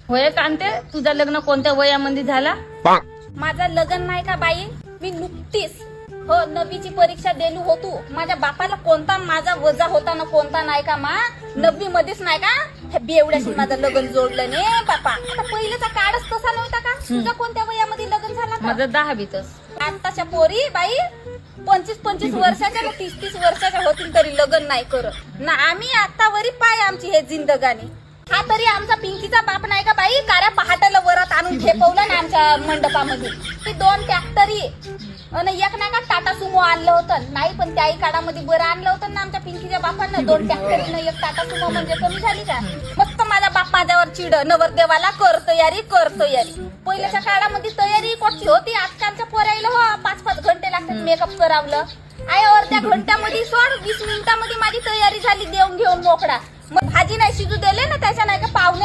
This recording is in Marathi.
होय कांते, तुझं लग्न कोणत्या वयामध्ये झाला? माझं लग्न नाही का बाई, मी नुकतीच हो 9वीची परीक्षा दिली होतो. माझ्या बापाला कोणता माझा वजा होता ना कोणता नाही का मा 9वी मध्येच नाही का हे बेवड्याशी माझं लग्न जोडलं ने बापा. आता पहिलेचा काळच तसा नव्हता का? तुझं कोणत्या वयामध्ये लग्न झाला? माझं 10वीतच. आताच्या पोरी बाई 25-25 वर्षाच्या ना 30-30 वर्षाच्या होतील तरी लग्न नाही करत ना. आम्ही आतावरी पाय आमची हे जिंदगानी. हा तरी आमचा पिंकीचा बाप नाही का बाई, काऱ्या पहाटेला वरात आणून ठेपवलं ना आमच्या मंडपामध्ये. ती 2 ट्रॅक्टरी आणि एक नाही का टाटा सुमो आणलं होतं. नाही पण त्याही काळामध्ये बरं आणलं होतं ना आमच्या पिंकीच्या बापानं. 2 ट्रॅक्टरीनं एक टाटा सुमो म्हणजे कमी झाली का? फक्त माझा बाप माझ्यावर चिड, नवरदेवाला कर तयारी. पहिल्याच्या काळामध्ये तयारी कोणची होती? आजकालच्या पोरायला हो 5-5 घंटे लागतात मेकअप करावलं. आय अर्ध्या घंट्यामध्ये सोड 20 मिनिटामध्ये माझी तयारी झाली, देऊन घेऊन मोकळा. मग भाजी नाही शिजू दिले ना त्याच्या नाही का पाहुणे